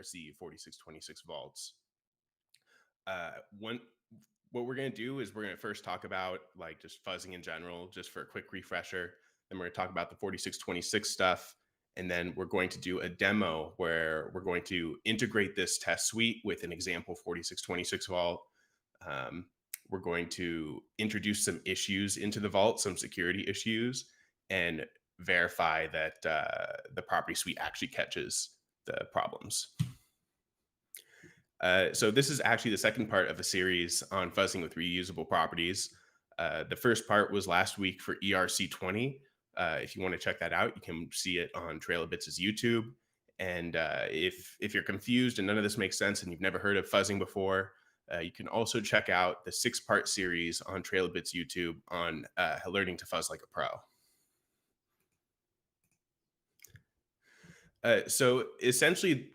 ERC4626 vaults. One What we're going to do is we're going to first talk about like just fuzzing in general, just for a quick refresher. Then we're going to talk about the 4626 stuff. And then we're going to do a demo where we're going to integrate this test suite with an example 4626 vault. We're going to introduce some issues into the vault, some security issues, and verify that the property suite actually catches the problems. So this is actually the second part of a series on fuzzing with reusable properties. The first part was last week for ERC20. If you want to check that out, you can see it on Trail of Bits' YouTube. And if you're confused and none of this makes sense and you've never heard of fuzzing before, you can also check out the 6-part series on Trail of Bits YouTube on learning to fuzz like a pro. So essentially,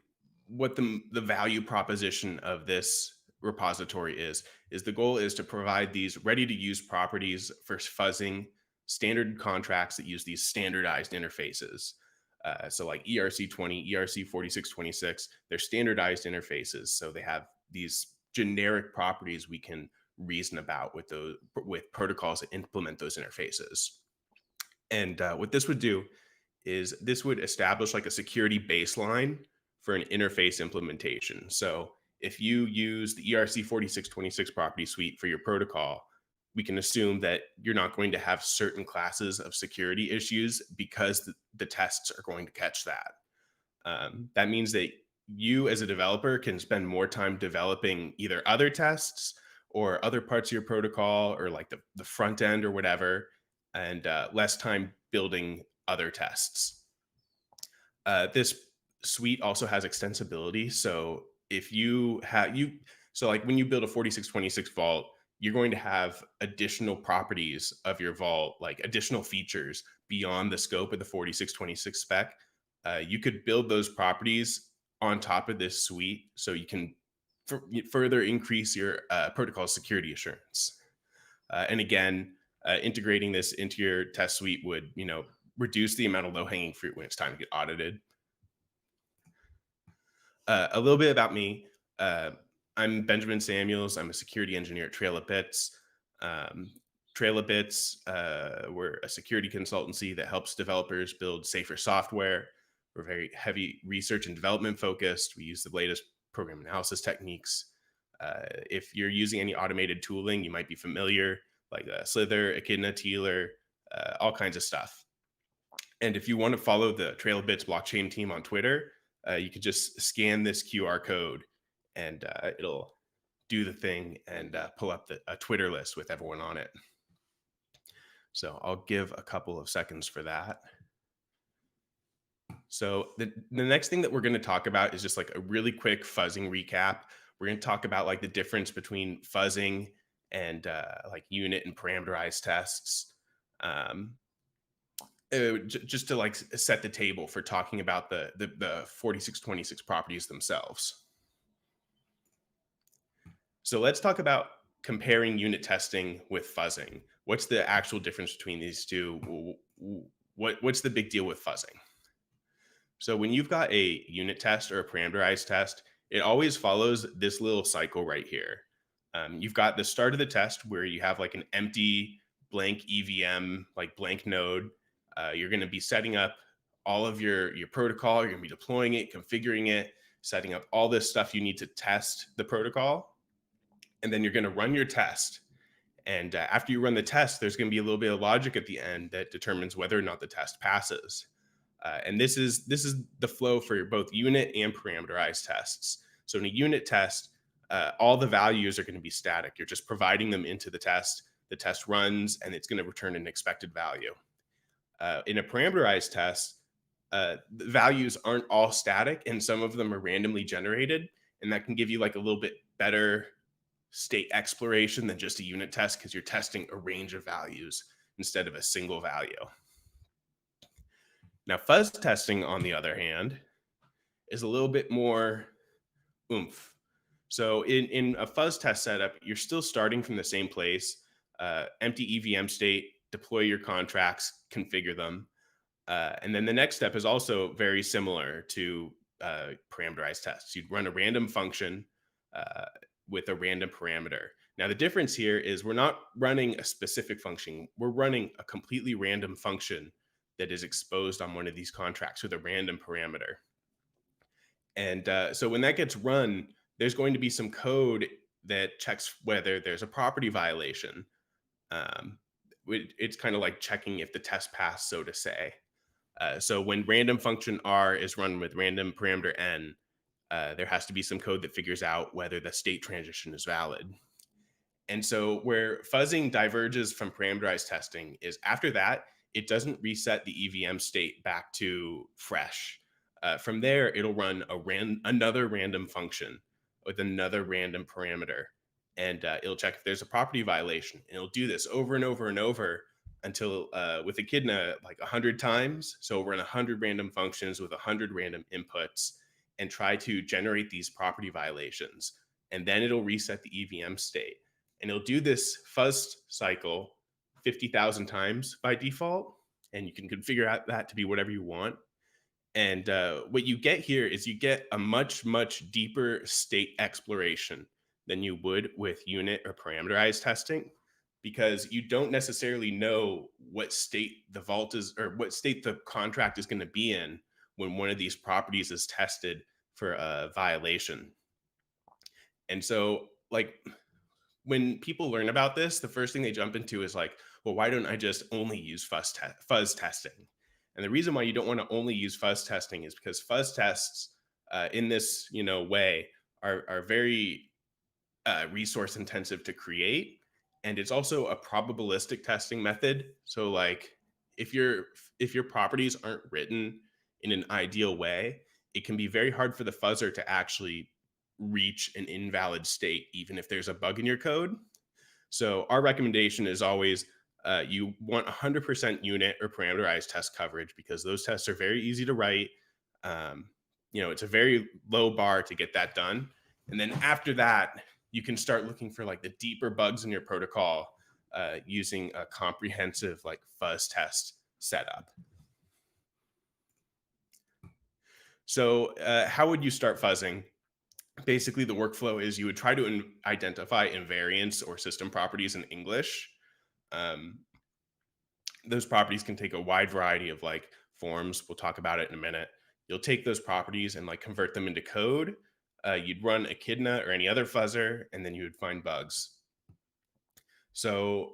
what the value proposition of this repository is the goal is to provide these ready to use properties for fuzzing standard contracts that use these standardized interfaces. So like ERC20, ERC4626, they're standardized interfaces. So they have these generic properties we can reason about with protocols that implement those interfaces. And what this would do is this would establish like a security baseline for an interface implementation. So if you use the ERC4626 property suite for your protocol, we can assume that you're not going to have certain classes of security issues because the tests are going to catch that. That means that you as a developer can spend more time developing either other tests or other parts of your protocol or like the front end or whatever, and less time building other tests. This suite also has extensibility. So if you have so like when you build a 4626 vault, you're going to have additional properties of your vault, like additional features beyond the scope of the 4626 spec. You could build those properties on top of this suite so you can further increase your protocol security assurance. And again, integrating this into your test suite would, reduce the amount of low-hanging fruit when it's time to get audited. A little bit about me. I'm Benjamin Samuels. I'm a security engineer at Trail of Bits. Trail of Bits, we're a security consultancy that helps developers build safer software. We're very heavy research and development focused. We use the latest program analysis techniques. If you're using any automated tooling, you might be familiar, like Slither, Echidna, Tealer, all kinds of stuff. And if you want to follow the Trail of Bits blockchain team on Twitter, you can just scan this QR code and it'll do the thing and pull up a Twitter list with everyone on it. So I'll give a couple of seconds for that. So the next thing that we're going to talk about is just like a really quick fuzzing recap. We're going to talk about like the difference between fuzzing and like unit and parameterized tests. Just to like set the table for talking about the 4626 properties themselves. So let's talk about comparing unit testing with fuzzing. What's the actual difference between these two? What's the big deal with fuzzing? So when you've got a unit test or a parameterized test, it always follows this little cycle right here. You've got the start of the test where you have like an empty blank EVM, like blank node. You're going to be setting up all of your protocol. You're going to be deploying it, configuring it, setting up all this stuff you need to test the protocol. And then you're going to run your test. And after you run the test, there's going to be a little bit of logic at the end that determines whether or not the test passes. And this is the flow for both unit and parameterized tests. So in a unit test, all the values are going to be static. You're just providing them into the test. The test runs, and it's going to return an expected value. In a parameterized test, the values aren't all static, and some of them are randomly generated, and that can give you like a little bit better state exploration than just a unit test because you're testing a range of values instead of a single value. Now, fuzz testing, on the other hand, is a little bit more oomph. So in a fuzz test setup, you're still starting from the same place, empty EVM state, deploy your contracts, configure them. And then the next step is also very similar to parameterized tests. You'd run a random function uh, with a random parameter. Now, the difference here is we're not running a specific function. We're running a completely random function that is exposed on one of these contracts with a random parameter. And so when that gets run, there's going to be some code that checks whether there's a property violation. Um, it's kind of like checking if the test passed, so to say. So when random function r is run with random parameter n, there has to be some code that figures out whether the state transition is valid. And so where fuzzing diverges from parameterized testing is after that, it doesn't reset the EVM state back to fresh. From there, it'll run another random function with another random parameter, and it'll check if there's a property violation. And it'll do this over and over and over until with Echidna like 100 times. So run 100 random functions with 100 random inputs and try to generate these property violations. And then it'll reset the EVM state. And it'll do this fuzz cycle 50,000 times by default. And you can configure out that to be whatever you want. And what you get here is you get a much, much deeper state exploration than you would with unit or parameterized testing, because you don't necessarily know what state the vault is or what state the contract is going to be in when one of these properties is tested for a violation. And so, like, when people learn about this, the first thing they jump into is like, well, why don't I just only use fuzz testing? And the reason why you don't want to only use fuzz testing is because fuzz tests in this way are very resource intensive to create, and it's also a probabilistic testing method. So like if your properties aren't written in an ideal way, it can be very hard for the fuzzer to actually reach an invalid state even if there's a bug in your code. So our recommendation is always you want 100% unit or parameterized test coverage, because those tests are very easy to write. It's a very low bar to get that done. And then after that, you can start looking for like the deeper bugs in your protocol using a comprehensive like fuzz test setup. So how would you start fuzzing? Basically, the workflow is you would try to identify invariants or system properties in English. Um, those properties can take a wide variety of like forms. We'll talk about it in a minute. You'll take those properties and like convert them into code. You'd run Echidna or any other fuzzer, and then you would find bugs. So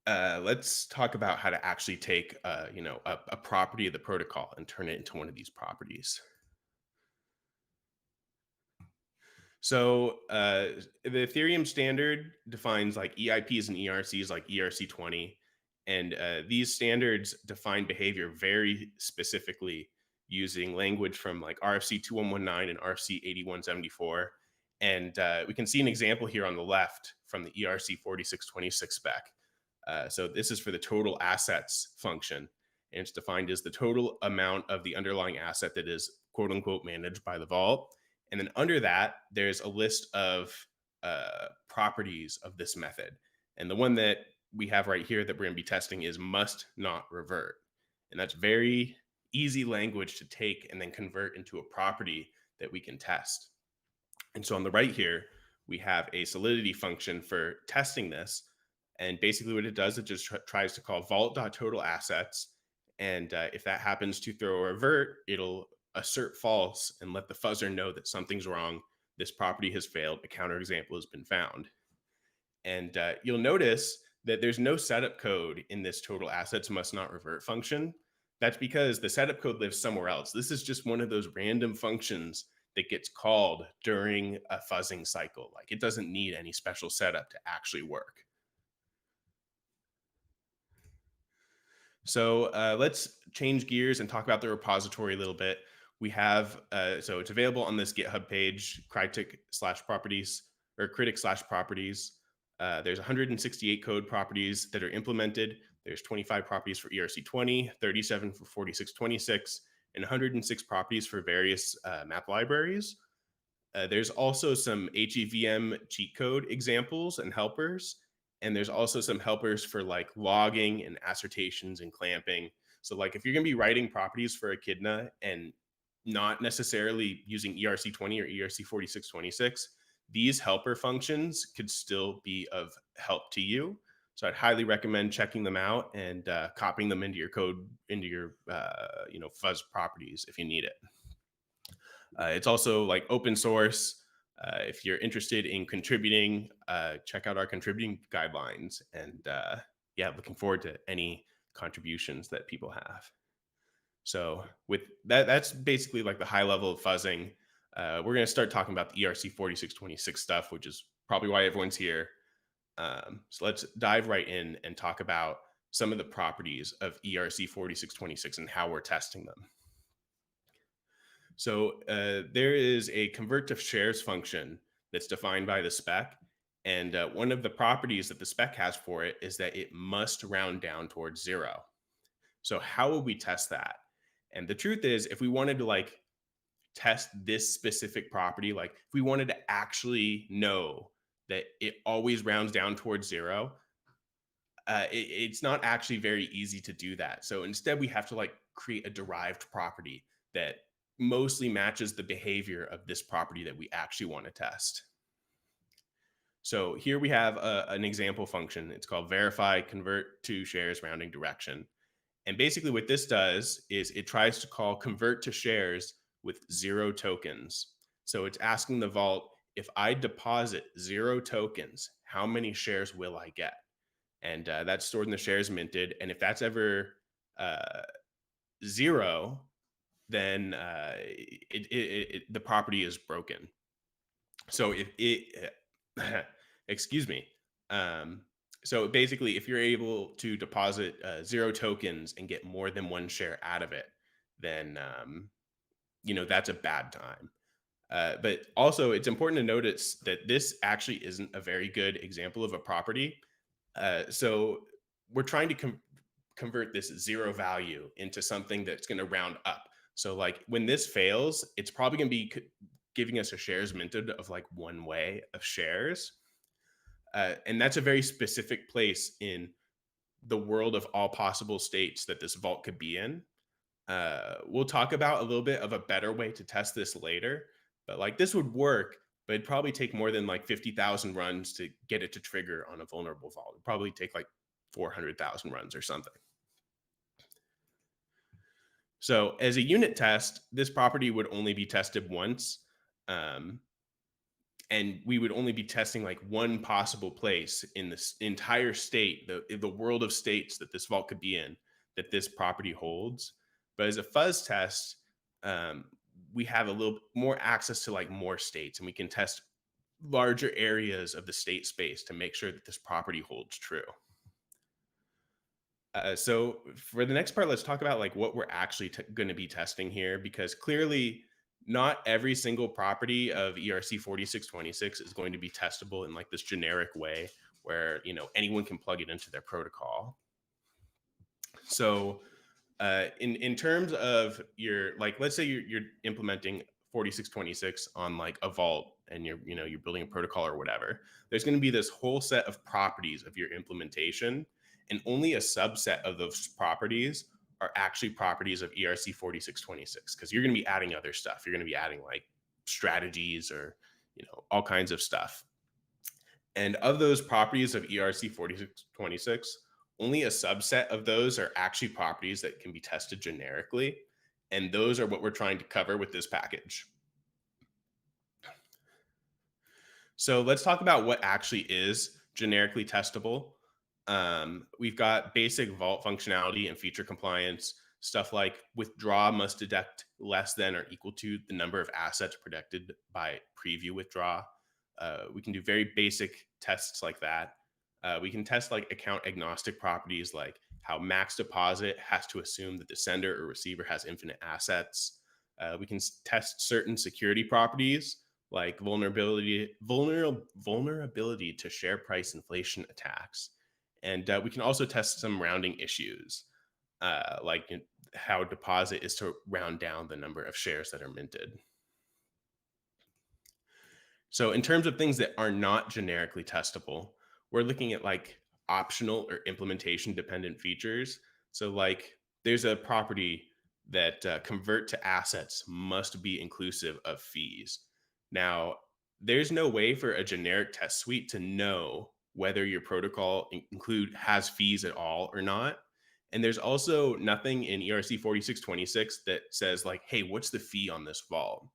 let's talk about how to actually take a property of the protocol and turn it into one of these properties. So the Ethereum standard defines like EIPs and ERCs like ERC20. And these standards define behavior very specifically using language from like RFC 2119 and RFC 8174. And we can see an example here on the left from the ERC4626 spec. So this is for the total assets function. And it's defined as the total amount of the underlying asset that is quote unquote managed by the vault. And then under that, there's a list of properties of this method. And the one that we have right here that we're going to be testing is must not revert. And that's very easy language to take and then convert into a property that we can test. And so on the right here, we have a solidity function for testing this. And basically what it does, it just tries to call vault.totalassets. And if that happens to throw a revert, it'll assert false and let the fuzzer know that something's wrong. This property has failed. A counterexample has been found. And you'll notice that there's no setup code in this total assets must not revert function. That's because the setup code lives somewhere else. This is just one of those random functions that gets called during a fuzzing cycle. Like it doesn't need any special setup to actually work. So let's change gears and talk about the repository a little bit. We have, so it's available on this GitHub page, critic/properties or critic/properties. There's 168 code properties that are implemented. There's 25 properties for ERC20, 37 for 4626, and 106 properties for various map libraries. There's also some HEVM cheat code examples and helpers. And there's also some helpers for like logging and assertions and clamping. So like if you're going to be writing properties for Echidna and not necessarily using ERC20 or ERC4626, these helper functions could still be of help to you. So I'd highly recommend checking them out and copying them into your code, into your fuzz properties if you need it. It's also like open source. If you're interested in contributing, check out our contributing guidelines. And yeah, looking forward to any contributions that people have. So with that, that's basically like the high level of fuzzing. We're going to start talking about the ERC4626 stuff, which is probably why everyone's here. So let's dive right in and talk about some of the properties of ERC4626 and how we're testing them. So there is a convert to shares function that's defined by the spec. And one of the properties that the spec has for it is that it must round down towards zero. So how would we test that? And the truth is, if we wanted to like test this specific property, like if we wanted to actually know that it always rounds down towards zero, it's not actually very easy to do that. So instead, we have to like create a derived property that mostly matches the behavior of this property that we actually want to test. So here we have an example function. It's called verify convert to shares rounding direction. And basically what this does is it tries to call convert to shares with 0 tokens. So it's asking the vault, if I deposit 0 tokens, how many shares will I get? And that's stored in the shares minted. And if that's ever 0, then the property is broken. So if it, excuse me. So basically, if you're able to deposit 0 tokens and get more than 1 share out of it, then that's a bad time. But also, it's important to notice that this actually isn't a very good example of a property. So we're trying to convert this 0 value into something that's going to round up. So like when this fails, it's probably going to be giving us a shares minted of like 1 way of shares. And that's a very specific place in the world of all possible states that this vault could be in. We'll talk about a little bit of a better way to test this later, but like this would work, but it'd probably take more than like 50,000 runs to get it to trigger on a vulnerable vault. It'd probably take like 400,000 runs or something. So as a unit test, this property would only be tested once. And we would only be testing like one possible place in this entire state, the world of states that this vault could be in, that this property holds. But as a fuzz test, we have a little more access to like more states, and we can test larger areas of the state space to make sure that this property holds true. So for the next part, let's talk about like what we're actually going to be testing here, because clearly not every single property of ERC4626 is going to be testable in like this generic way where anyone can plug it into their protocol. So in terms of your, like, let's say you're implementing 4626 on like a vault, and you're building a protocol or whatever, there's going to be this whole set of properties of your implementation, and only a subset of those properties are actually properties of ERC4626, because you're going to be adding other stuff. You're going to be adding like strategies or all kinds of stuff. And of those properties of ERC4626, only a subset of those are actually properties that can be tested generically. And those are what we're trying to cover with this package. So let's talk about what actually is generically testable. We've got basic vault functionality and feature compliance, stuff like withdraw must deduct less than or equal to the number of assets predicted by preview withdraw. We can do very basic tests like that. We can test like account agnostic properties, like how max deposit has to assume that the sender or receiver has infinite assets. We can test certain security properties like vulnerability to share price inflation attacks. And we can also test some rounding issues, like how deposit is to round down the number of shares that are minted. So in terms of things that are not generically testable, we're looking at like optional or implementation dependent features. So like there's a property that convert to assets must be inclusive of fees. Now, there's no way for a generic test suite to know whether your protocol include has fees at all or not. And there's also nothing in ERC 4626 that says like, hey, what's the fee on this vault?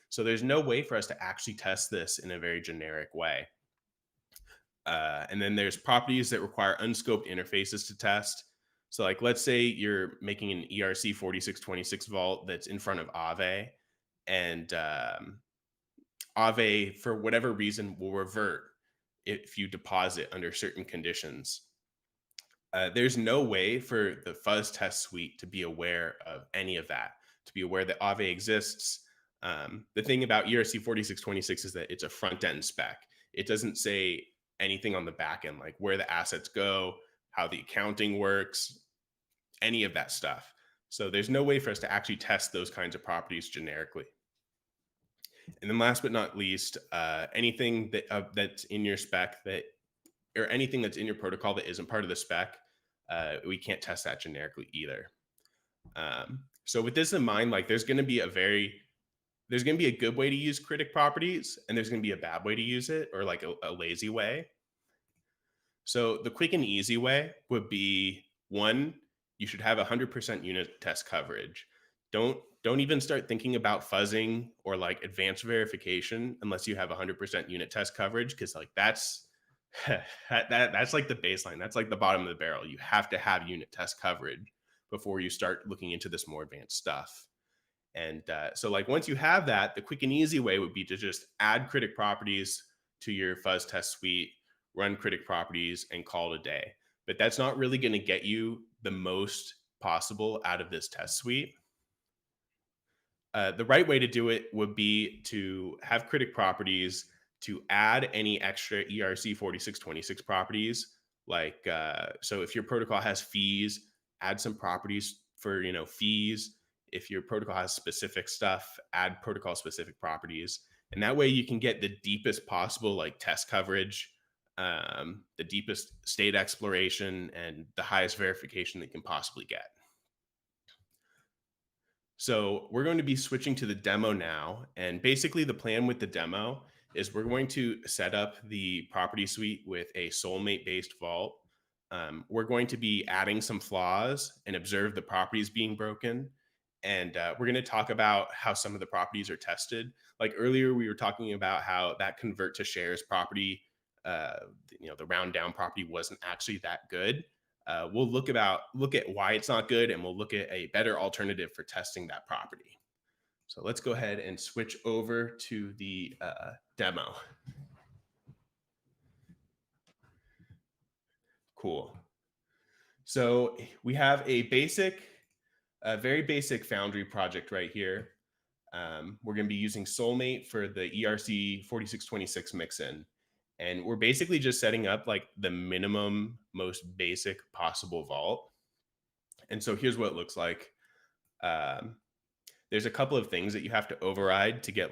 So there's no way for us to actually test this in a very generic way. And then there's properties that require unscoped interfaces to test. So, like, let's say you're making an ERC 4626 vault that's in front of Aave, and Aave, for whatever reason, will revert if you deposit under certain conditions. There's no way for the Fuzz test suite to be aware of any of that, to be aware that Aave exists. The thing about ERC 4626 is that it's a front end spec. It doesn't say anything on the back end, like where the assets go, how the accounting works, any of that stuff. So there's no way for us to actually test those kinds of properties generically. And then last but not least, anything that's in your spec that, or anything that's in your protocol that isn't part of the spec, we can't test that generically either. So with this in mind, like there's going to be a good way to use critic properties, and there's going to be a bad way to use it, or like a lazy way. So the quick and easy way would be, one, you should have 100% unit test coverage. Don't even start thinking about fuzzing or like advanced verification unless you have 100% unit test coverage, because like that's that's like the baseline. That's like the bottom of the barrel. You have to have unit test coverage before you start looking into this more advanced stuff. And so like once you have that, the quick and easy way would be to just add critic properties to your fuzz test suite, run critic properties, and call it a day. But that's not really going to get you the most possible out of this test suite. The right way to do it would be to have critic properties, to add any extra ERC 4626 properties. Like, so if your protocol has fees, add some properties for, fees. If your protocol has specific stuff, add protocol specific properties. And that way you can get the deepest possible like test coverage, the deepest state exploration, and the highest verification that you can possibly get. So we're going to be switching to the demo now. And basically the plan with the demo is we're going to set up the property suite with a soulmate based vault. We're going to be adding some flaws and observe the properties being broken. And we're going to talk about how some of the properties are tested. Like earlier, we were talking about how that convert to shares property, the round down property wasn't actually that good. We'll look at why it's not good, and we'll look at a better alternative for testing that property. So let's go ahead and switch over to the demo. Cool. So we have a very basic Foundry project right here. We're going to be using Soulmate for the ERC 4626 mixin. And we're basically just setting up like the minimum, most basic possible vault. And so here's what it looks like. There's a couple of things that you have to override to get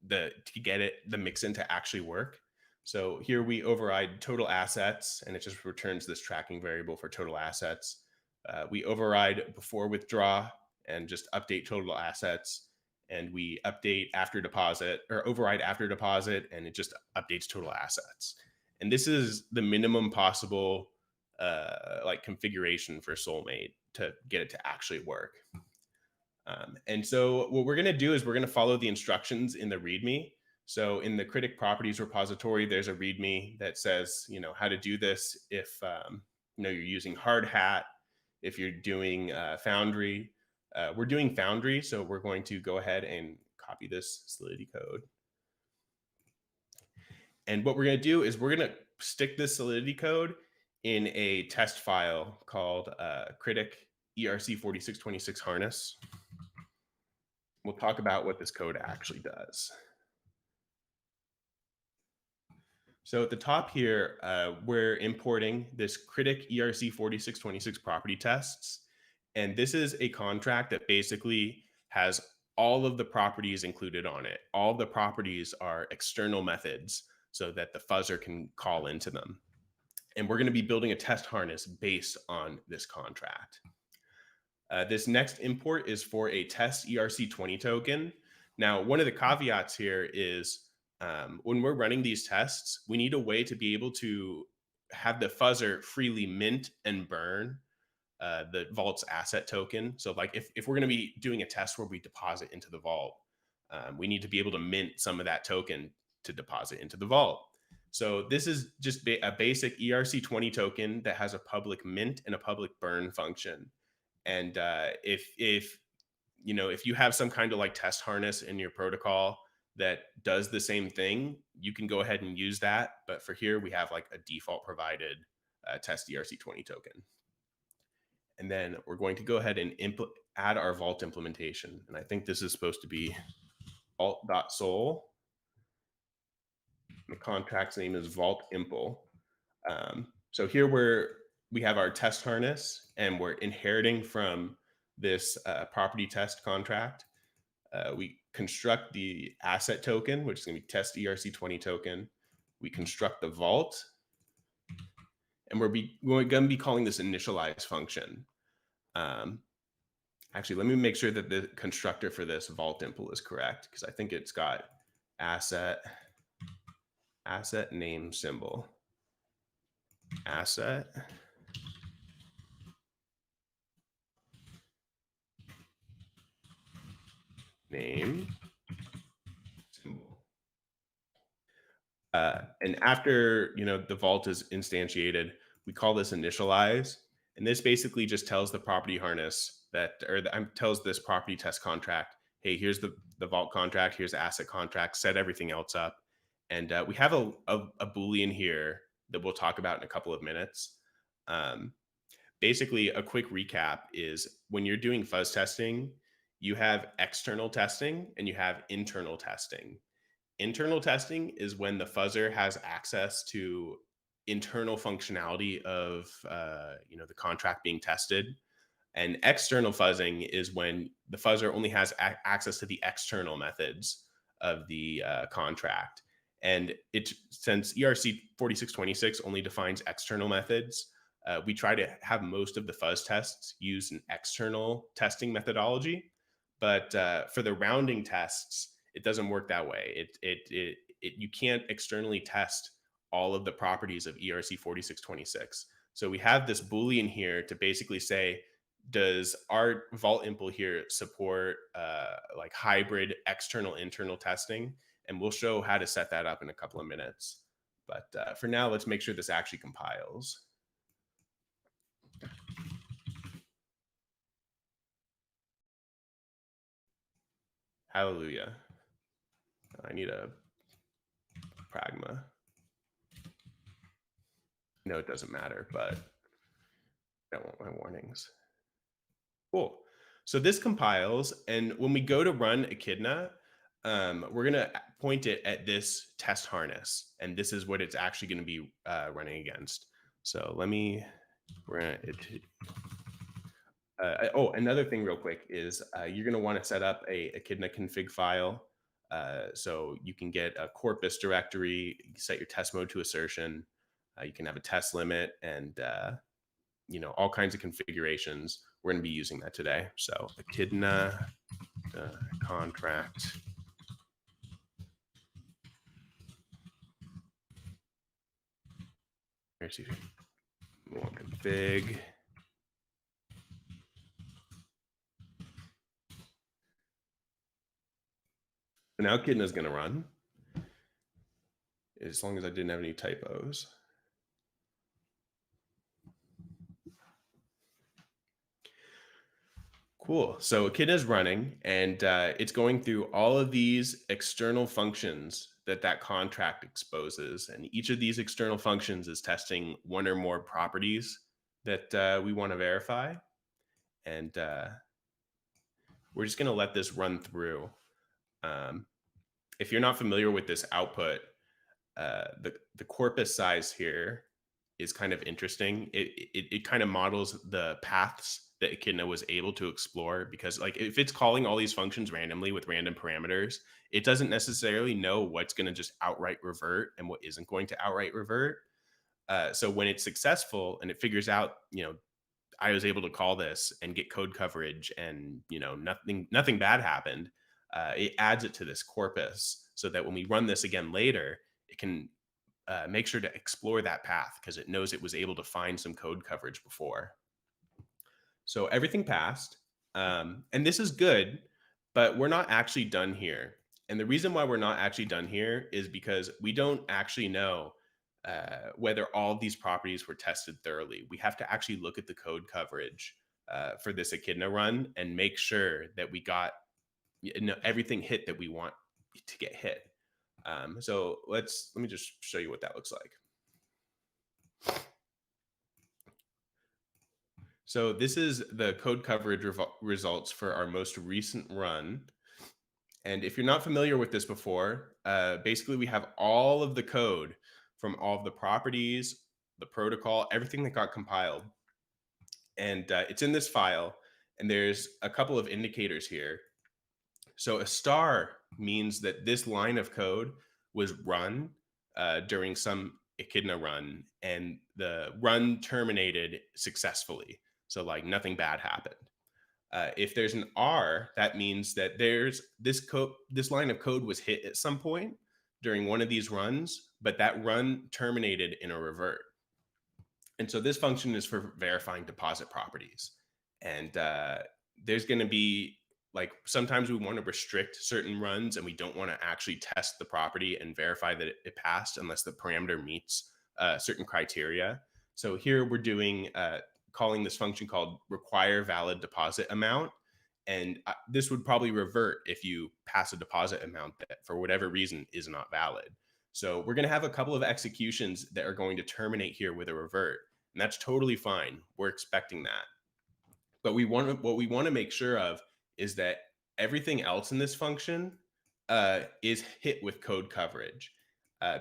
the mixin to actually work. So here we override total assets, and it just returns this tracking variable for total assets. We override before withdraw and just update total assets. And we update after deposit, or override after deposit, and it just updates total assets. And this is the minimum possible configuration for Soulmate to get it to actually work. And so what we're going to do is we're going to follow the instructions in the README. So in the critic properties repository, there's a README that says, how to do this if, you're using hard hat, if you're doing Foundry. We're doing Foundry, so we're going to go ahead and copy this Solidity code. And what we're going to do is we're going to stick this Solidity code in a test file called critic ERC4626 harness. We'll talk about what this code actually does. So at the top here, we're importing this critic ERC4626 property tests. And this is a contract that basically has all of the properties included on it. All the properties are external methods so that the fuzzer can call into them. And we're going to be building a test harness based on this contract. This next import is for a test ERC20 token. Now, one of the caveats here is when we're running these tests, we need a way to be able to have the fuzzer freely mint and burn the vault's asset token. So like if we're going to be doing a test where we deposit into the vault, we need to be able to mint some of that token to deposit into the vault. So this is just a basic ERC20 token that has a public mint and a public burn function. And if if you have some kind of like test harness in your protocol that does the same thing, you can go ahead and use that. But for here, we have like a default provided test ERC20 token. And then we're going to go ahead and add our vault implementation. And I think this is supposed to be vault.sol. The contract's name is vault impl. So here we have our test harness, and we're inheriting from this property test contract. We construct the asset token, which is going to be test ERC20 token. We construct the vault, and we're going to be calling this initialize function. Actually, let me make sure that the constructor for this vault impl is correct, because I think it's got asset name symbol, asset name symbol. And after the vault is instantiated, we call this initialize, and this basically just tells the property harness tells this property test contract, hey, here's the vault contract, here's the asset contract, set everything else up. And we have a Boolean here that we'll talk about in a couple of minutes. Basically, a quick recap is when you're doing fuzz testing, you have external testing and you have internal testing. Internal testing is when the fuzzer has access to internal functionality of the contract being tested. And external fuzzing is when the fuzzer only has access to the external methods of the contract. And since ERC4626 only defines external methods, we try to have most of the fuzz tests use an external testing methodology. But for the rounding tests, it doesn't work that way. You can't externally test all of the properties of ERC4626. So we have this Boolean here to basically say, does our vault impl here support like hybrid external internal testing? And we'll show how to set that up in a couple of minutes. But for now, let's make sure this actually compiles. Hallelujah. I need a pragma. No, it doesn't matter, but I don't want my warnings. Cool. So this compiles, and when we go to run Echidna, we're going to point it at this test harness, and this is what it's actually going to be running against. So another thing real quick is you're going to want to set up a Echidna config file. So you can get a corpus directory, you can set your test mode to assertion, you can have a test limit, and all kinds of configurations. We're going to be using that today. So Echidna contract. Here's your config. So now Echidna is going to run, as long as I didn't have any typos. Cool. So Echidna is running, and it's going through all of these external functions that contract exposes. And each of these external functions is testing one or more properties that we want to verify. And we're just going to let this run through. If you're not familiar with this output, the corpus size here is kind of interesting. It kind of models the paths that Echidna was able to explore, because like if it's calling all these functions randomly with random parameters, it doesn't necessarily know what's going to just outright revert and what isn't going to outright revert. So when it's successful and it figures out, I was able to call this and get code coverage, and nothing bad happened. It adds it to this corpus so that when we run this again later, it can make sure to explore that path because it knows it was able to find some code coverage before. So everything passed. And this is good, but we're not actually done here. And the reason why we're not actually done here is because we don't actually know whether all of these properties were tested thoroughly. We have to actually look at the code coverage for this Echidna run and make sure that we got everything hit that we want to get hit. So let me just show you what that looks like. So this is the code coverage results for our most recent run. And if you're not familiar with this before, basically we have all of the code from all of the properties, the protocol, everything that got compiled. And it's in this file. And there's a couple of indicators here. So a star means that this line of code was run during some Echidna run, and the run terminated successfully. So like nothing bad happened. If there's an R, that means that there's this line of code was hit at some point during one of these runs, but that run terminated in a revert. And so this function is for verifying deposit properties. And there's going to be like sometimes we want to restrict certain runs and we don't want to actually test the property and verify that it passed unless the parameter meets certain criteria. So here we're doing calling this function called require valid deposit amount. And this would probably revert if you pass a deposit amount that for whatever reason is not valid. So we're going to have a couple of executions that are going to terminate here with a revert. And that's totally fine. We're expecting that. But what we want to make sure of is that everything else in this function is hit with code coverage.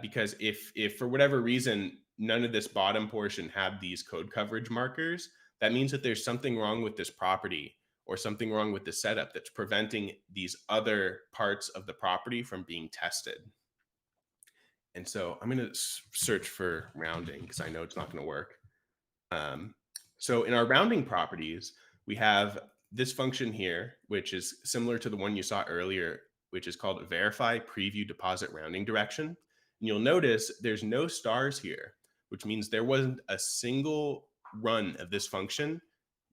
Because if for whatever reason, none of this bottom portion had these code coverage markers, that means that there's something wrong with this property or something wrong with the setup that's preventing these other parts of the property from being tested. And so I'm going to search for rounding because I know it's not going to work. So in our rounding properties, we have this function here, which is similar to the one you saw earlier, which is called verify preview deposit rounding direction. And you'll notice there's no stars here, which means there wasn't a single run of this function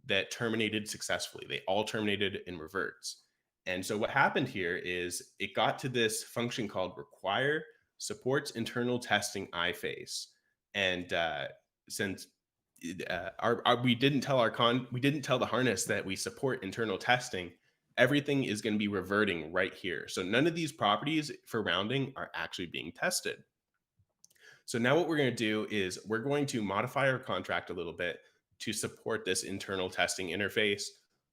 that terminated successfully. They all terminated in reverts. And so what happened here is it got to this function called require supports internal testing iface. And since we didn't tell the harness that we support internal testing, everything is going to be reverting right here. So none of these properties for rounding are actually being tested. So now what we're going to do is we're going to modify our contract a little bit to support this internal testing interface.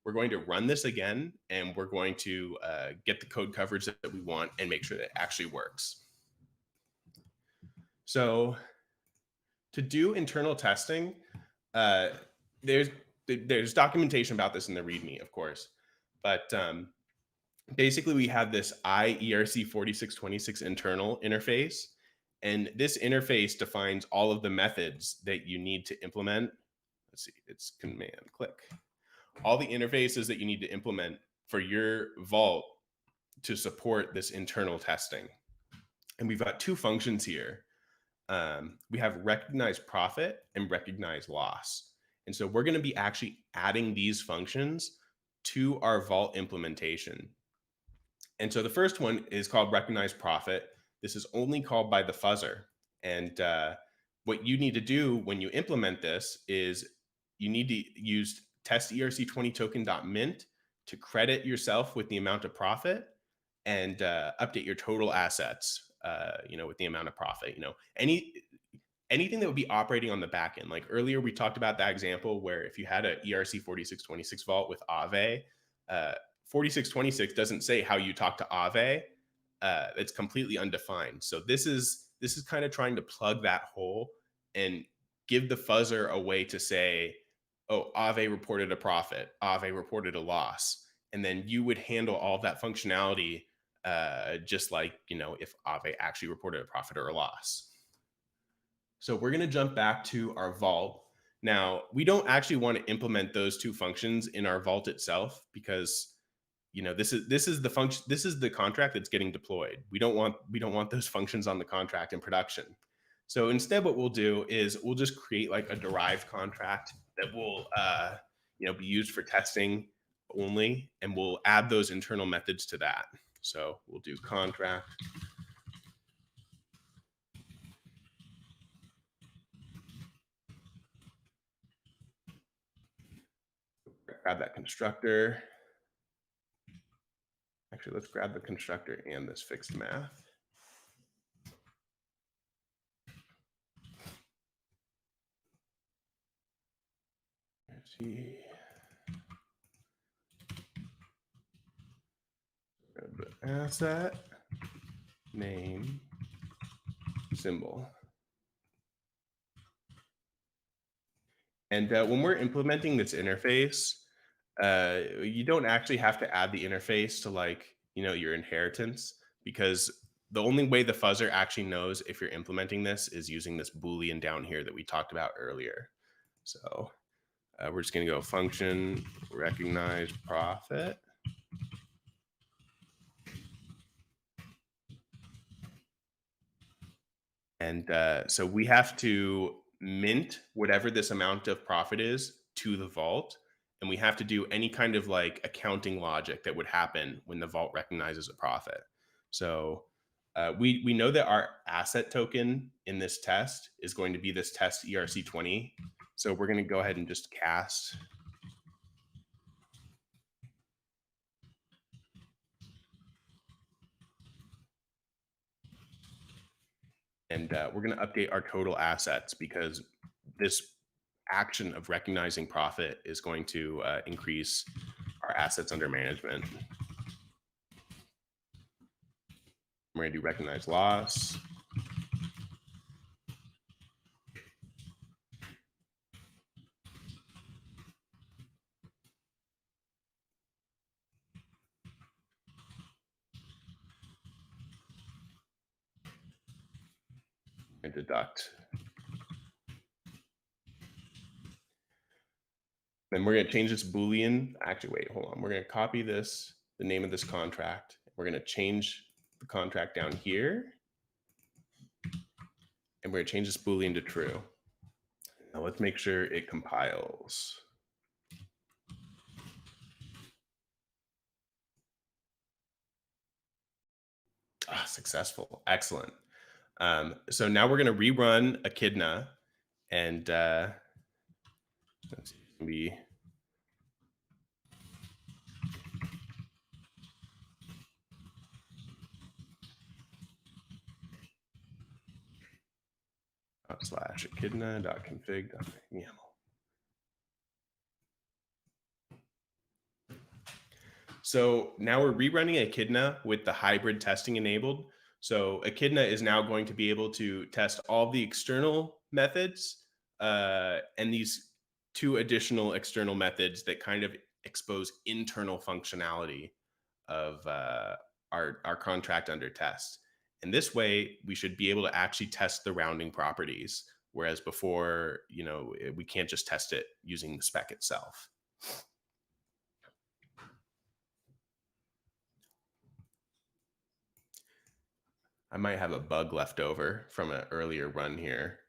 We're going to run this again, and we're going to get the code coverage that we want and make sure that it actually works. So to do internal testing, there's documentation about this in the README, of course, but basically we have this ERC4626 internal interface, and this interface defines all of the methods that you need to implement. Let's see, it's command click. All the interfaces that you need to implement for your vault to support this internal testing. And we've got two functions here. We have recognize profit and recognize loss. And so we're going to be actually adding these functions to our vault implementation. And so the first one is called recognize profit. This is only called by the fuzzer. And what you need to do when you implement this is you need to use test ERC20token.mint to credit yourself with the amount of profit and update your total assets, with the amount of profit. Anything that would be operating on the back end. Like earlier, we talked about that example where if you had a ERC4626 vault with Aave, 4626 doesn't say how you talk to Aave. It's completely undefined. So this is kind of trying to plug that hole and give the fuzzer a way to say, oh, Aave reported a profit, Aave reported a loss. And then you would handle all of that functionality just like, if Aave actually reported a profit or a loss. So we're going to jump back to our vault, Now, we don't actually want to implement those two functions in our vault itself because this is the function, this is the contract that's getting deployed. We don't want those functions on the contract in production. So instead what we'll do is we'll just create like a derived contract that will be used for testing only, and we'll add those internal methods to that. So we'll do contract grab that constructor. Actually, let's grab the constructor and this fixed math. Let's see. Asset name symbol. And when we're implementing this interface, you don't actually have to add the interface to your inheritance, because the only way the fuzzer actually knows if you're implementing this is using this Boolean down here that we talked about earlier. So we're just going to go function recognize profit. And so we have to mint whatever this amount of profit is to the vault. And we have to do any kind of like accounting logic that would happen when the vault recognizes a profit. So we know that our asset token in this test is going to be this test ERC20. So we're going to go ahead and just cast. And we're going to update our total assets, because this action of recognizing profit is going to increase our assets under management. We're going to do recognize loss. And deduct. Then we're going to change this Boolean. Actually, wait, hold on. We're going to copy this, the name of this contract. We're going to change the contract down here. And we're going to change this Boolean to true. Now let's make sure it compiles. Successful. Excellent. So now we're going to rerun Echidna, and let's be / echidna.config.yaml. So now we're rerunning Echidna with the hybrid testing enabled. So Echidna is now going to be able to test all the external methods and these two additional external methods that kind of expose internal functionality of our contract under test. And this way, we should be able to actually test the rounding properties, whereas before, we can't just test it using the spec itself. I might have a bug left over from an earlier run here.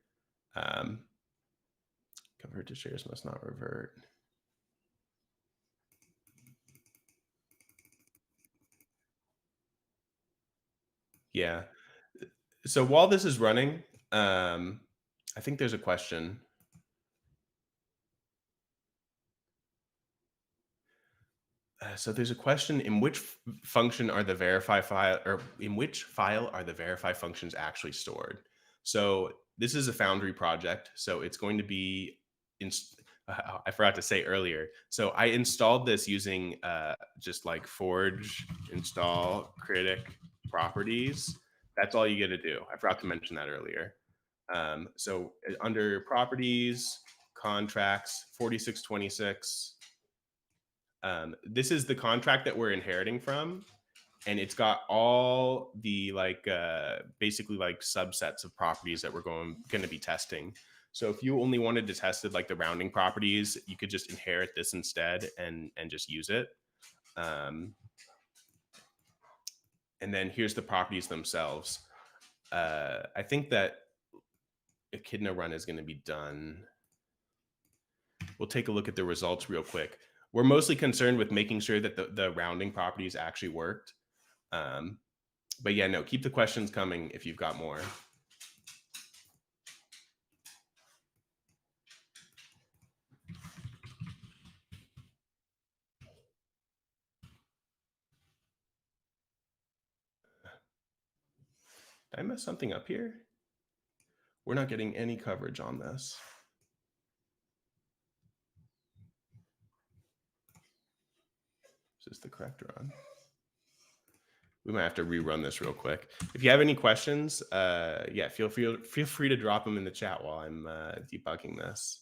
Convert to shares must not revert. Yeah. So while this is running, I think there's a question. So there's a question: in which function are the verify file, or in which file are the verify functions actually stored? So this is a Foundry project, so it's going to be I forgot to say earlier. So I installed this using just like forge install critic properties. That's all you get to do. I forgot to mention that earlier. So under properties, contracts, 4626. This is the contract that we're inheriting from, and it's got all the basically like subsets of properties that we're going to be testing. So if you only wanted to test it like the rounding properties, you could just inherit this instead and just use it. And then here's the properties themselves. I think that Echidna run is going to be done. We'll take a look at the results real quick. We're mostly concerned with making sure that the rounding properties actually worked. But yeah, no, keep the questions coming if you've got more. Did I mess something up here? We're not getting any coverage on this. Is this the correct run? We might have to rerun this real quick. If you have any questions, yeah, feel free to drop them in the chat while I'm debugging this.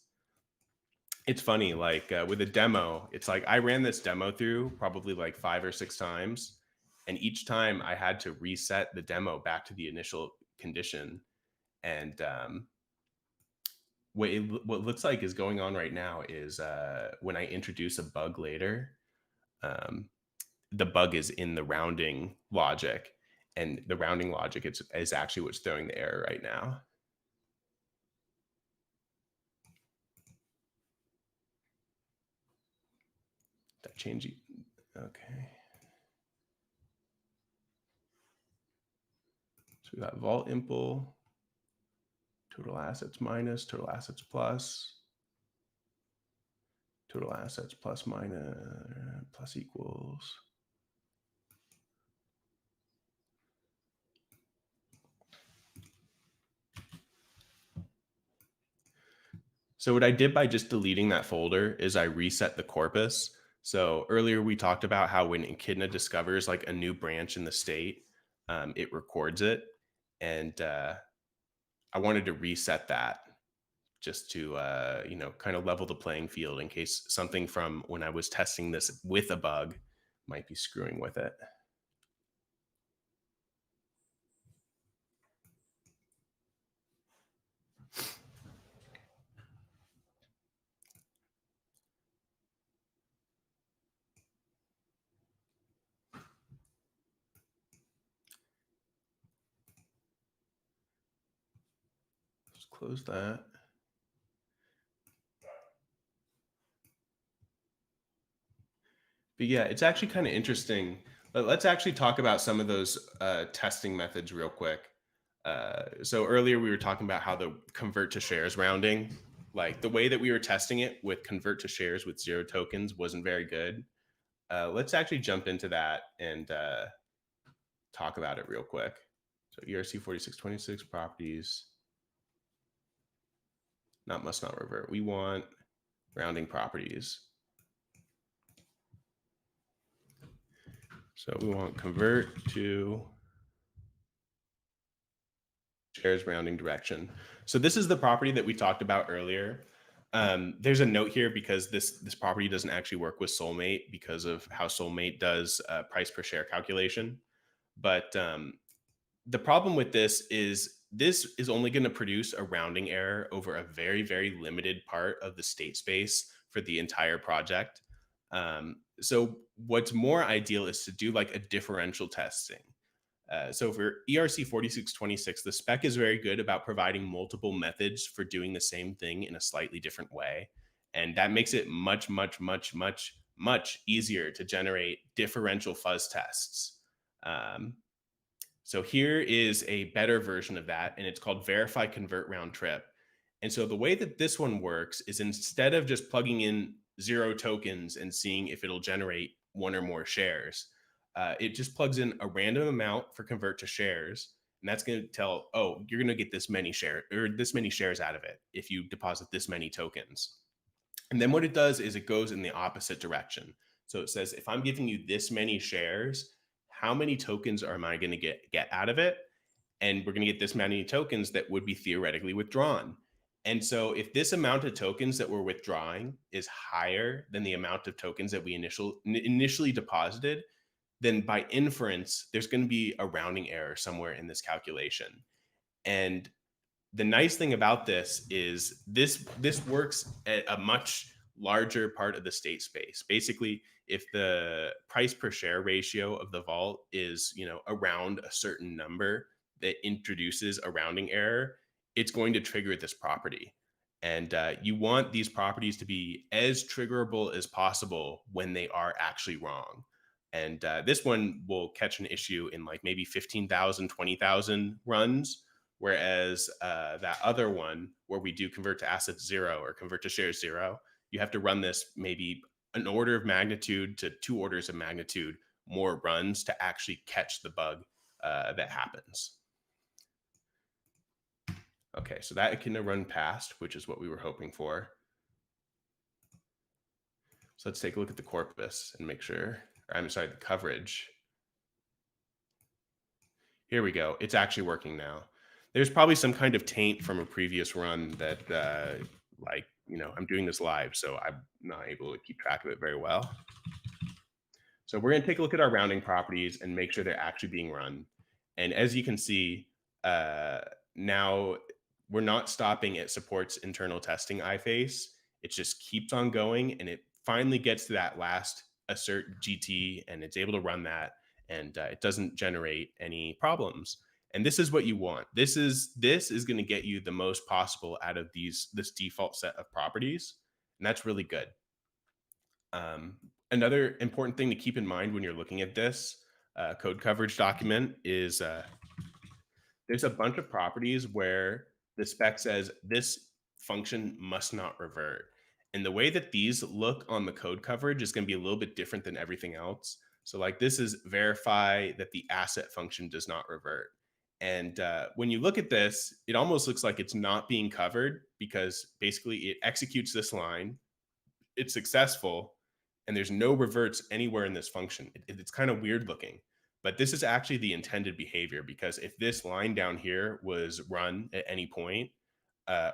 It's funny, like with a demo, it's like I ran this demo through probably like 5 or 6 times, and each time I had to reset the demo back to the initial condition. And what looks like is going on right now is when I introduce a bug later, the bug is in the rounding logic, and the rounding logic is actually what's throwing the error right now. That change, okay. So we got vault impl, total assets minus, total assets plus, total assets plus minus, plus equals. So what I did by just deleting that folder is I reset the corpus. So earlier we talked about how when Echidna discovers like a new branch in the state, it records it. And I wanted to reset that just to, you know, kind of level the playing field in case something from when I was testing this with a bug might be screwing with it. Let's close that. But yeah, it's actually kind of interesting. But let's actually talk about some of those testing methods real quick. So earlier we were talking about how the convert to shares rounding, like the way that we were testing it with convert to shares with 0 tokens wasn't very good. Let's actually jump into that and talk about it real quick. So ERC4626 properties, must not revert. We want rounding properties. So we want convert to shares rounding direction. So this is the property that we talked about earlier. There's a note here because this property doesn't actually work with Soulmate because of how Soulmate does price per share calculation. But the problem with this is only going to produce a rounding error over a very, very limited part of the state space for the entire project. So what's more ideal is to do like a differential testing. So for ERC4626, the spec is very good about providing multiple methods for doing the same thing in a slightly different way. And that makes it much, much, much, much, much easier to generate differential fuzz tests. So here is a better version of that, and it's called verify convert round trip. And so the way that this one works is instead of just plugging in 0 tokens and seeing if it'll generate 1 or more shares, it just plugs in a random amount for convert to shares. And that's going to tell, oh, you're going to get this many shares or this many shares out of it if you deposit this many tokens. And then what it does is it goes in the opposite direction. So it says, if I'm giving you this many shares, how many tokens am I going to get out of it? And we're going to get this many tokens that would be theoretically withdrawn. And so if this amount of tokens that we're withdrawing is higher than the amount of tokens that we initially deposited, then by inference, there's going to be a rounding error somewhere in this calculation. And The nice thing about this is this works at a much larger part of the state space. Basically, if the price per share ratio of the vault is, around a certain number that introduces a rounding error, it's going to trigger this property. And you want these properties to be as triggerable as possible when they are actually wrong. And this one will catch an issue in like maybe 15,000, 20,000 runs. Whereas that other one, where we do convert to assets zero or convert to shares zero, you have to run this maybe an order of magnitude to 2 orders of magnitude more runs to actually catch the bug that happens. Okay, so that Echidna run passed, which is what we were hoping for. So let's take a look at the corpus and make sure, or I'm sorry, the coverage. Here we go. It's actually working now. There's probably some kind of taint from a previous run that, I'm doing this live, so I'm not able to keep track of it very well. So we're going to take a look at our rounding properties and make sure they're actually being run. And as you can see, now we're not stopping at supports internal testing iFace. It just keeps on going, and it finally gets to that last assert GT, and it's able to run that, and it doesn't generate any problems. And this is what you want. This is going to get you the most possible out of this default set of properties, and that's really good. Another important thing to keep in mind when you're looking at this code coverage document is there's a bunch of properties where the spec says this function must not revert. And the way that these look on the code coverage is going to be a little bit different than everything else. So like this is verify that the asset function does not revert. And when you look at this, it almost looks like it's not being covered because basically it executes this line, it's successful, and there's no reverts anywhere in this function. It's kind of weird looking, but this is actually the intended behavior, because if this line down here was run at any point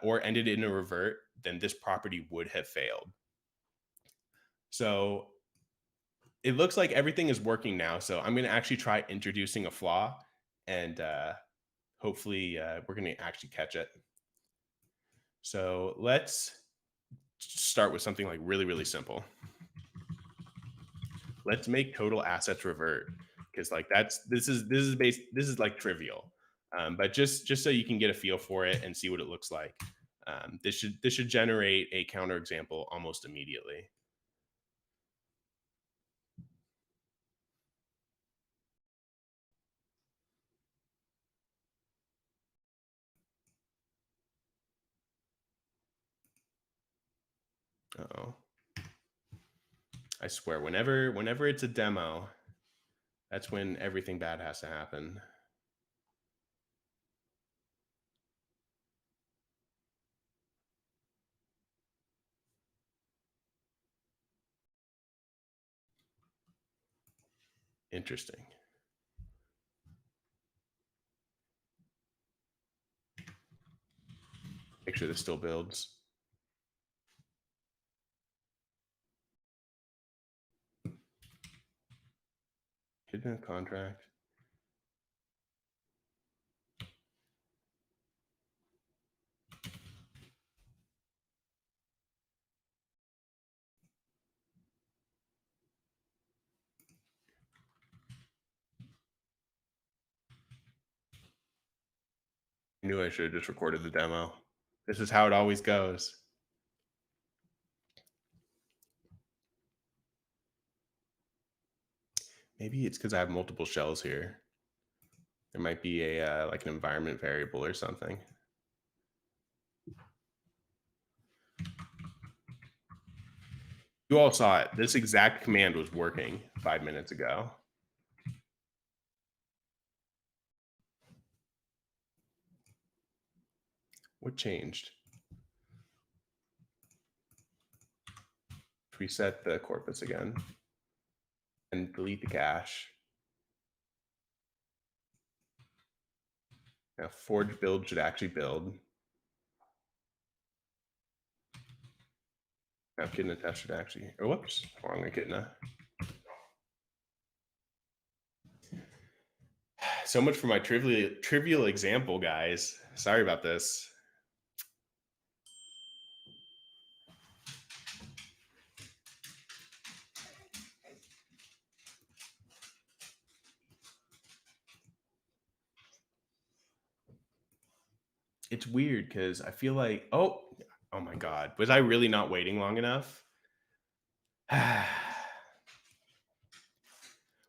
or ended in a revert, then this property would have failed. So it looks like everything is working now. So I'm going to actually try introducing a flaw, and hopefully we're going to actually catch it. So let's start with something like really, really simple. Let's make total assets revert, because like this is like trivial, but just so you can get a feel for it and see what it looks like. This should generate a counterexample almost immediately. Uh-oh. I swear, whenever it's a demo, that's when everything bad has to happen. Interesting. Make sure this still builds. Hidden contract. I knew I should have just recorded the demo. This is how it always goes. Maybe it's because I have multiple shells here. There might be a like an environment variable or something. You all saw it. This exact command was working 5 minutes ago. What changed? Reset the corpus again and delete the cache. Now forge build should actually build. Now Echidna test should actually, oh, whoops, wrong Echidna. So much for my trivial example, guys. Sorry about this. It's weird because I feel like, oh my god, was I really not waiting long enough?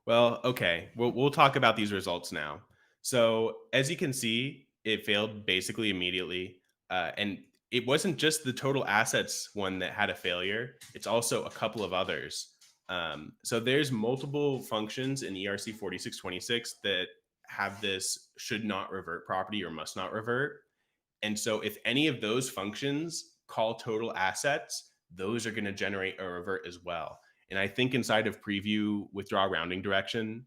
Well, okay. We'll talk about these results now. So, as you can see, it failed basically immediately, and it wasn't just the total assets one that had a failure. It's also a couple of others. So there's multiple functions in ERC4626 that have this should not revert property or must not revert. And so if any of those functions call total assets, those are going to generate a revert as well. And I think inside of preview withdraw rounding direction,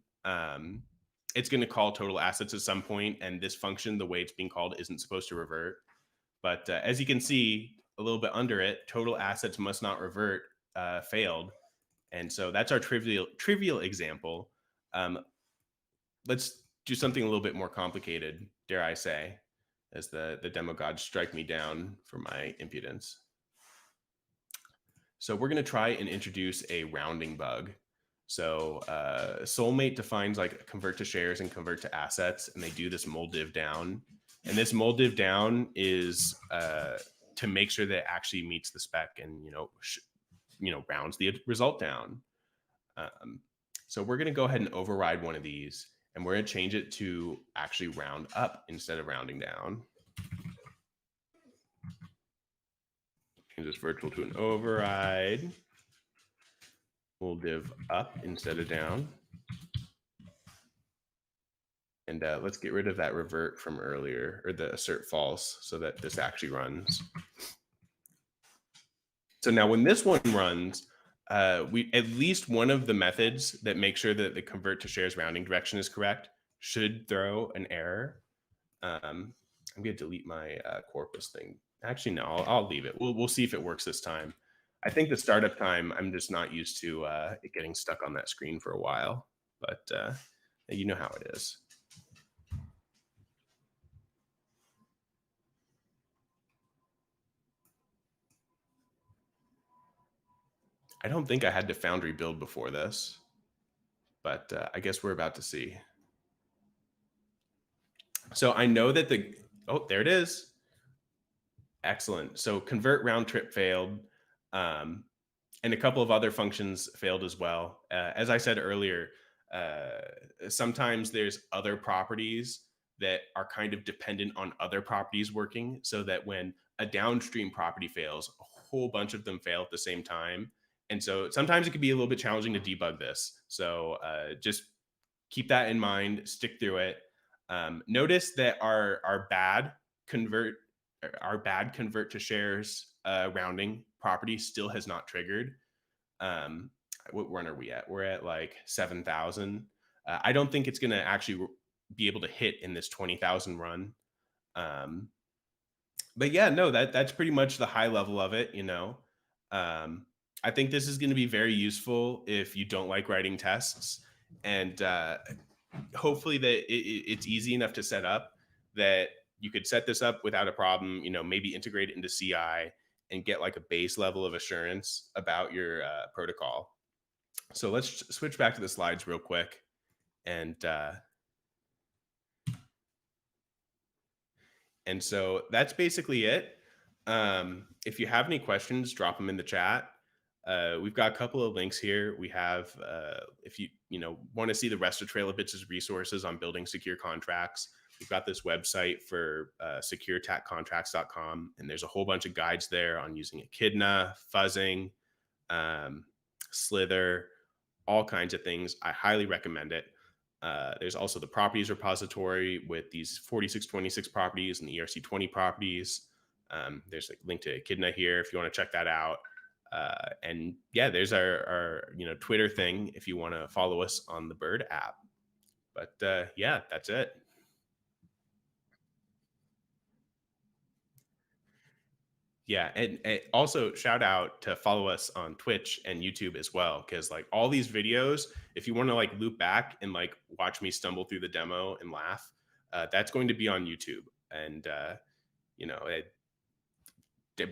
it's going to call total assets at some point, and this function, the way it's being called, isn't supposed to revert. But as you can see, a little bit under it, total assets must not revert failed, and so that's our trivial example. Let's do something a little bit more complicated, dare I say, as the demo gods strike me down for my impudence. So we're going to try and introduce a rounding bug. So Soulmate defines like convert to shares and convert to assets, and they do this mul div down. And this mul div down is to make sure that it actually meets the spec and rounds the result down. So we're going to go ahead and override one of these, and we're going to change it to actually round up instead of rounding down. Change this virtual to an override. We'll div up instead of down. And let's get rid of that revert from earlier, or the assert false, so that this actually runs. So now when this one runs, we at least one of the methods that make sure that the convert to shares rounding direction is correct should throw an error. I'm going to delete my corpus thing. Actually, no, I'll leave it. We'll see if it works this time. I think the startup time, I'm just not used to it getting stuck on that screen for a while, but you know how it is. I don't think I had to Foundry build before this, but I guess we're about to see. So I know that there it is. Excellent. So convert round trip failed, and a couple of other functions failed as well. As I said earlier, sometimes there's other properties that are kind of dependent on other properties working, so that when a downstream property fails, a whole bunch of them fail at the same time. And so sometimes it can be a little bit challenging to debug this. So just keep that in mind, stick through it. Notice that our bad convert to shares rounding property still has not triggered. What run are we at? We're at like 7,000. I don't think it's going to actually be able to hit in this 20,000 run. But yeah, no, that's pretty much the high level of it. I think this is going to be very useful if you don't like writing tests, and hopefully that it's easy enough to set up that you could set this up without a problem. Maybe integrate it into CI and get like a base level of assurance about your protocol. So let's switch back to the slides real quick, and so that's basically it. If you have any questions, drop them in the chat. We've got a couple of links here. We have, if you want to see the rest of TrailofBits' resources on building secure contracts, we've got this website for secureattackcontracts.com, and there's a whole bunch of guides there on using Echidna, fuzzing, Slither, all kinds of things. I highly recommend it. There's also the properties repository with these 4626 properties and the ERC20 properties. There's a link to Echidna here if you want to check that out. And yeah, there's our Twitter thing if you want to follow us on the Bird app. But yeah, that's it. Yeah, and also shout out to follow us on Twitch and YouTube as well, because like all these videos, if you want to like loop back and like watch me stumble through the demo and laugh, that's going to be on YouTube. And you know,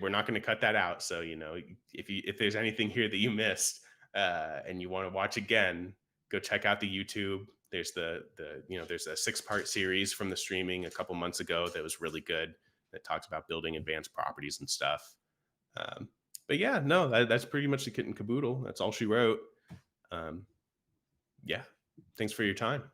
we're not going to cut that out. So you know, if there's anything here that you missed and you want to watch again, go check out the YouTube. There's there's a 6-part series from the streaming a couple months ago that was really good, that talks about building advanced properties and stuff. Um, but yeah, no, that's pretty much the kit and caboodle. That's all she wrote. Um, yeah, thanks for your time.